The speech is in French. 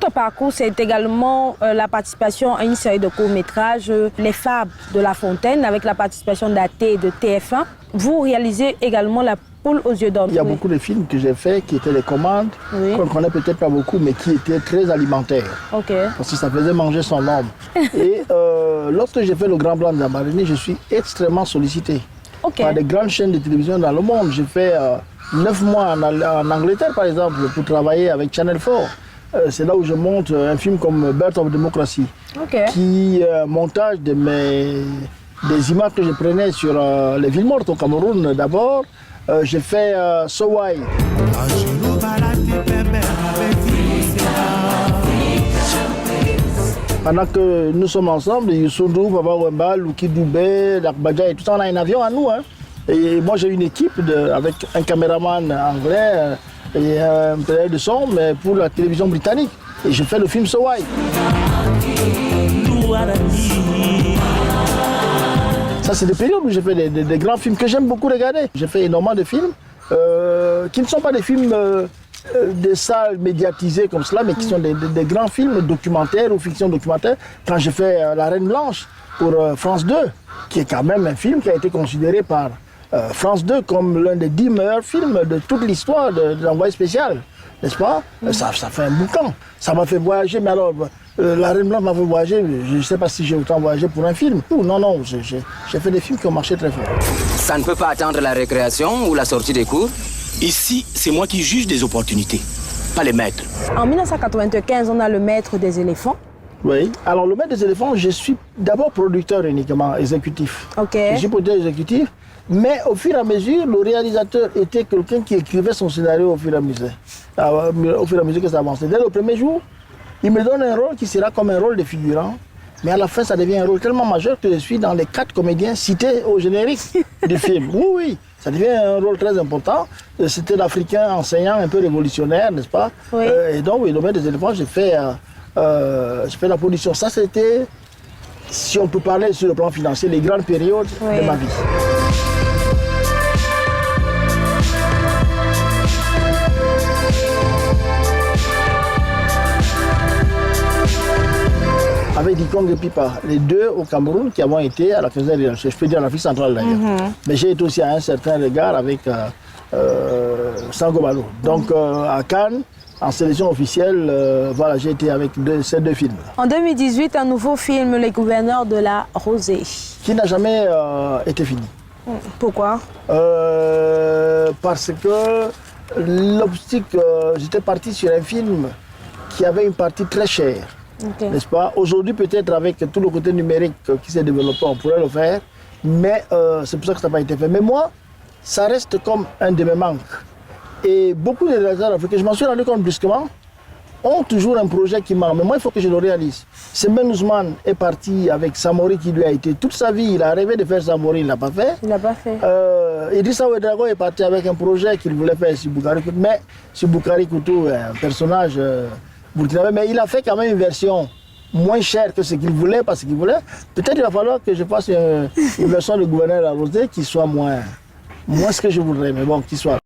votre parcours, c'est également la participation à une série de courts-métrages, Les Fables de La Fontaine, avec la participation d'AT et de TF1. Vous réalisez également La Poule aux yeux d'or. Il y a beaucoup de films que j'ai faits qui étaient des commandes, qu'on ne connaît peut-être pas beaucoup, mais qui étaient très alimentaires. Parce que ça faisait manger son homme. Et lorsque j'ai fait Le Grand Blanc de Zambaréné, je suis extrêmement sollicité par des grandes chaînes de télévision dans le monde. J'ai fait 9 mois en Angleterre, par exemple, pour travailler avec Channel 4. C'est là où je monte un film comme Birth of Democracy, qui montage des images que je prenais sur les villes mortes au Cameroun d'abord. J'ai fait Sowai. Pendant que nous sommes ensemble, Youssou, Papa Wemba, Luki Doubé, Lakbadja et tout ça, on a un avion à nous. Hein. Et moi j'ai une équipe avec un caméraman anglais et un preneur de son, mais pour la télévision britannique. Et je fais le film Sowai. Ça, c'est des périodes où j'ai fait des grands films que j'aime beaucoup regarder. J'ai fait énormément de films qui ne sont pas des films de salles médiatisées comme cela, mais qui sont des grands films documentaires ou fiction documentaire. Quand j'ai fait La Reine Blanche pour France 2, qui est quand même un film qui a été considéré par France 2 comme l'un des 10 meilleurs films de toute l'histoire de l'envoyé spécial, n'est-ce pas? Ça fait un boucan. Ça m'a fait voyager, mais alors, La Reine Blanche m'a fait voyager, je ne sais pas si j'ai autant voyagé pour un film. Non, j'ai fait des films qui ont marché très fort. Ça ne peut pas attendre la récréation ou la sortie des cours? Ici, c'est moi qui juge des opportunités, pas les maîtres. En 1995, on a Le Maître des éléphants. Oui, alors Le Maître des éléphants, je suis d'abord producteur uniquement, exécutif. Je suis producteur exécutif, mais au fur et à mesure, le réalisateur était quelqu'un qui écrivait son scénario au fur et à mesure que ça avançait. Dès le premier jour, il me donne un rôle qui sera comme un rôle de figurant, mais à la fin, ça devient un rôle tellement majeur que je suis dans les 4 comédiens cités au générique du film. Oui, ça devient un rôle très important. C'était l'Africain enseignant un peu révolutionnaire, n'est-ce pas? Et donc, oui, Le Maître des éléphants, j'ai fait la production. Ça, c'était, si on peut parler sur le plan financier, les grandes périodes de ma vie. Avec Dikong et Pipa, les deux au Cameroun qui avons été à la Faisaille, je peux dire en Afrique centrale d'ailleurs. Mais j'ai été aussi à un certain regard avec Sango Malo. Donc à Cannes, en sélection officielle, voilà, j'ai été avec ces 2 films. En 2018, un nouveau film, Les Gouverneurs de la Rosée. Qui n'a jamais été fini. Pourquoi? Parce que l'optique, j'étais parti sur un film qui avait une partie très chère. N'est-ce pas? Aujourd'hui, peut-être avec tout le côté numérique qui s'est développé, on pourrait le faire, mais c'est pour ça que ça n'a pas été fait. Mais moi, ça reste comme un de mes manques. Et beaucoup de réalisateurs africains, je m'en suis rendu compte brusquement, ont toujours un projet qui manque. Mais moi, il faut que je le réalise. Semen Ousmane est parti avec Samori qui lui a été toute sa vie. Il a rêvé de faire Samori, il ne l'a pas fait. Il n'a pas fait. Idrissa Ouedraogo est parti avec un projet qu'il voulait faire sur Boukari Koutou. Mais sur Boukari Koutou, un personnage burkinabé, mais il a fait quand même une version moins chère que ce qu'il voulait, parce qu'il voulait. Peut-être il va falloir que je fasse une version de Gouverneur de la Rosée qui soit moins ce que je voudrais, mais bon, qui soit